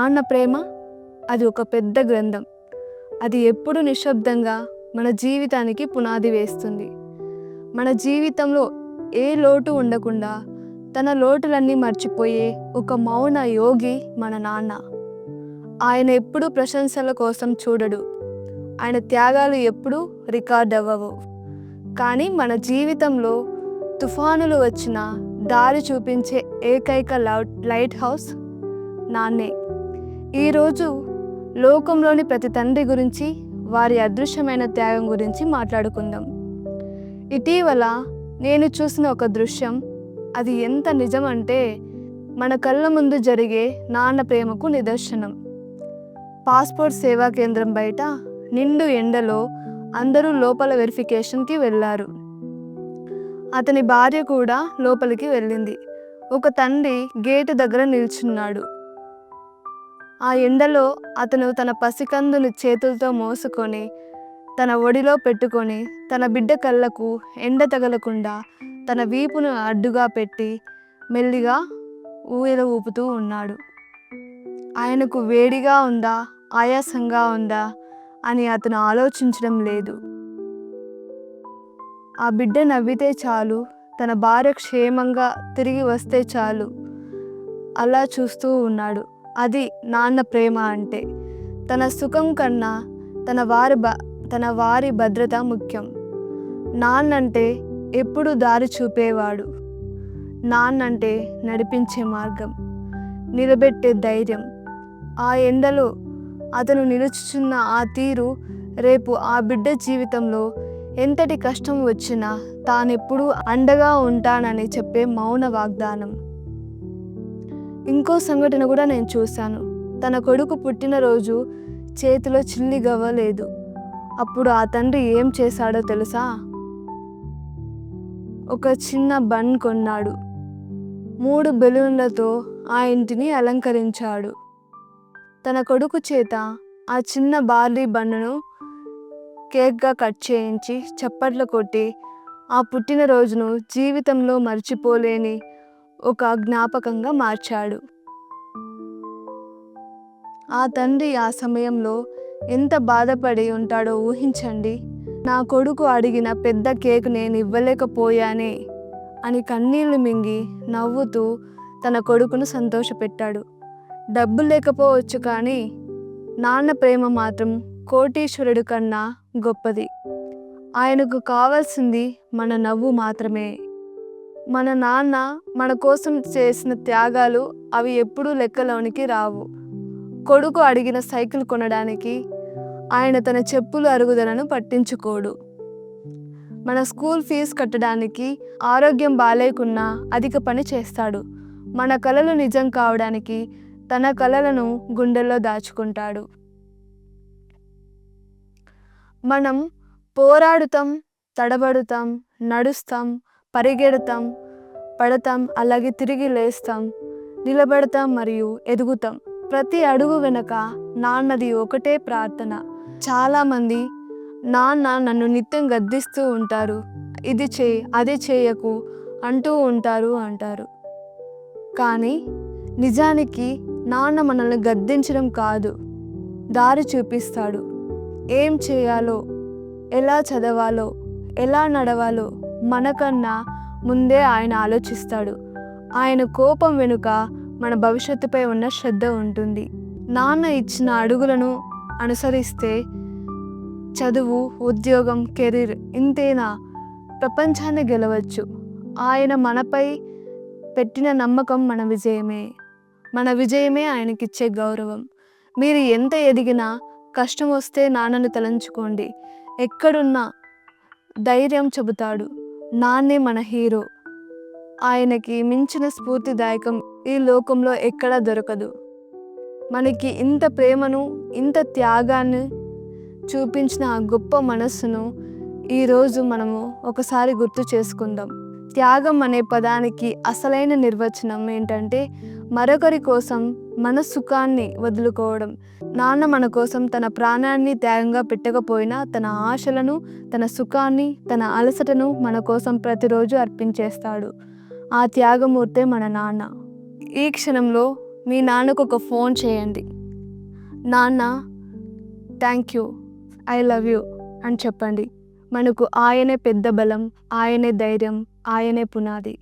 నాన్న ప్రేమ అది ఒక పెద్ద గ్రంథం. అది ఎప్పుడు నిశ్శబ్దంగా మన జీవితానికి పునాది వేస్తుంది. మన జీవితంలో ఏ లోటు ఉండకుండా తన లోటులన్నీ మర్చిపోయే ఒక మౌన యోగి మన నాన్న. ఆయన ఎప్పుడూ ప్రశంసల కోసం చూడడు. ఆయన త్యాగాలు ఎప్పుడూ రికార్డ్ అవ్వవు. కానీ మన జీవితంలో తుఫానులు వచ్చినా దారి చూపించే ఏకైక లైట్ హౌస్ నాన్నే. ఈరోజు లోకంలోని ప్రతి తండ్రి గురించి, వారి అదృశ్యమైన త్యాగం గురించి మాట్లాడుకుందాం. ఇటీవల నేను చూసిన ఒక దృశ్యం, అది ఎంత నిజం అంటే మన కళ్ళ ముందు జరిగే నాన్న ప్రేమకు నిదర్శనం. పాస్పోర్ట్ సేవా కేంద్రం బయట నిండు ఎండలో అందరూ లోపల వెరిఫికేషన్కి వెళ్ళారు. అతని భార్య కూడా లోపలికి వెళ్ళింది. ఒక తండ్రి గేటు దగ్గర నిల్చున్నాడు. ఆ ఎండలో అతను తన పసికందుని చేతులతో మోసుకొని తన ఒడిలో పెట్టుకొని తన బిడ్డ కళ్ళకు ఎండ తగలకుండా తన వీపును అడ్డుగా పెట్టి మెల్లిగా ఊయల ఊపుతూ ఉన్నాడు. ఆయనకు వేడిగా ఉందా, ఆయాసంగా ఉందా అని అతను ఆలోచించడం లేదు. ఆ బిడ్డ నవ్వితే చాలు, తన భార్య క్షేమంగా తిరిగి వస్తే చాలు, అలా చూస్తూ ఉన్నాడు. అది నాన్న ప్రేమ అంటే. తన సుఖం కన్నా తన వారి భద్రత ముఖ్యం. నాన్నంటే ఎప్పుడు దారి చూపేవాడు. నాన్నంటే నడిపించే మార్గం, నిలబెట్టే ధైర్యం. ఆ ఎండలో అతను నిలుచుచున్న ఆ తీరు రేపు ఆ బిడ్డ జీవితంలో ఎంతటి కష్టం వచ్చినా తానెప్పుడూ అండగా ఉంటానని చెప్పే మౌన వాగ్దానం. ఇంకో సంఘటన కూడా నేను చూశాను. తన కొడుకు పుట్టినరోజు చేతిలో చిల్లి గవ్వ లేదు. అప్పుడు ఆ తండ్రి ఏం చేశాడో తెలుసా? ఒక చిన్న బన్ కొన్నాడు. 3 బెలూన్లతో ఆ ఇంటిని అలంకరించాడు. తన కొడుకు చేత ఆ చిన్న బార్లీ బన్నును కేక్గా కట్ చేయించి చప్పట్లు కొట్టి ఆ పుట్టినరోజును జీవితంలో మర్చిపోలేని ఒక జ్ఞాపకంగా మార్చాడు. ఆ తండ్రి ఆ సమయంలో ఎంత బాధపడి ఉంటాడో ఊహించండి. నా కొడుకు అడిగిన పెద్ద కేక్ నేను ఇవ్వలేకపోయానే అని కన్నీళ్లు మింగి నవ్వుతూ తన కొడుకును సంతోషపెట్టాడు. డబ్బు లేకపోవచ్చు, కానీ నాన్న ప్రేమ మాత్రం కోటీశ్వరుడి కన్నా గొప్పది. ఆయనకు కావాల్సింది మన నవ్వు మాత్రమే. మన నాన్న మన కోసం చేసిన త్యాగాలు అవి ఎప్పుడూ లెక్కలోనికి రావు. కొడుకు అడిగిన సైకిల్ కొనడానికి ఆయన తన చెప్పులు అరుగుదలను పట్టించుకోడు. మన స్కూల్ ఫీజు కట్టడానికి ఆరోగ్యం బాలేకున్నా అధిక పని చేస్తాడు. మన కలలు నిజం కావడానికి తన కలలను గుండెల్లో దాచుకుంటాడు. మనం పోరాడుతాం, తడబడుతాం, నడుస్తాం, పరిగెడతాం, పడతాం, అలాగే తిరిగి లేస్తాం, నిలబడతాం మరియు ఎదుగుతాం. ప్రతి అడుగు వెనక నాన్నది ఒకటే ప్రార్థన. చాలామంది నాన్న నన్ను నిత్యం గద్దిస్తూ ఉంటారు, ఇది చేయి, అది చేయకు అంటూ అంటారు. కానీ నిజానికి నాన్న మనల్ని గద్దించడం కాదు, దారి చూపిస్తాడు. ఏం చేయాలో, ఎలా చదవాలో, ఎలా నడవాలో మనకన్నా ముందే ఆయన ఆలోచిస్తాడు. ఆయన కోపం వెనుక మన భవిష్యత్తుపై ఉన్న శ్రద్ధ ఉంటుంది. నాన్న ఇచ్చిన అడుగులను అనుసరిస్తే చదువు, ఉద్యోగం, కెరీర్ ఇంతేనా, ప్రపంచాన్ని గెలవచ్చు. ఆయన మనపై పెట్టిన నమ్మకం మన విజయమే ఆయనకిచ్చే గౌరవం. మీరు ఎంత ఎదిగినా కష్టం వస్తే నాన్నను తలంచుకోండి. ఎక్కడున్నా ధైర్యం చెబుతాడు. నాన్నే మన హీరో. ఆయనకి మించిన స్ఫూర్తిదాయకం ఈ లోకంలో ఎక్కడా దొరకదు. మనకి ఇంత ప్రేమను, ఇంత త్యాగాన్ని చూపించిన ఆ గొప్ప మనస్సును ఈరోజు మనము ఒకసారి గుర్తు చేసుకుందాం. త్యాగం అనే పదానికి అసలైన నిర్వచనం ఏంటంటే మరొకరి కోసం మన సుఖాన్ని వదులుకోవడం. నాన్న మన కోసం తన ప్రాణాన్ని త్యాగంగా పెట్టకపోయినా తన ఆశలను, తన సుఖాన్ని, తన అలసటను మన కోసం ప్రతిరోజు అర్పించేస్తాడు. ఆ త్యాగమూర్తే మన నాన్న. ఈ క్షణంలో మీ నాన్నకు ఒక ఫోన్ చేయండి. నాన్న thank you, I love you అని చెప్పండి. మనకు ఆయనే పెద్ద బలం, ఆయనే ధైర్యం, ఆయనే పునాది.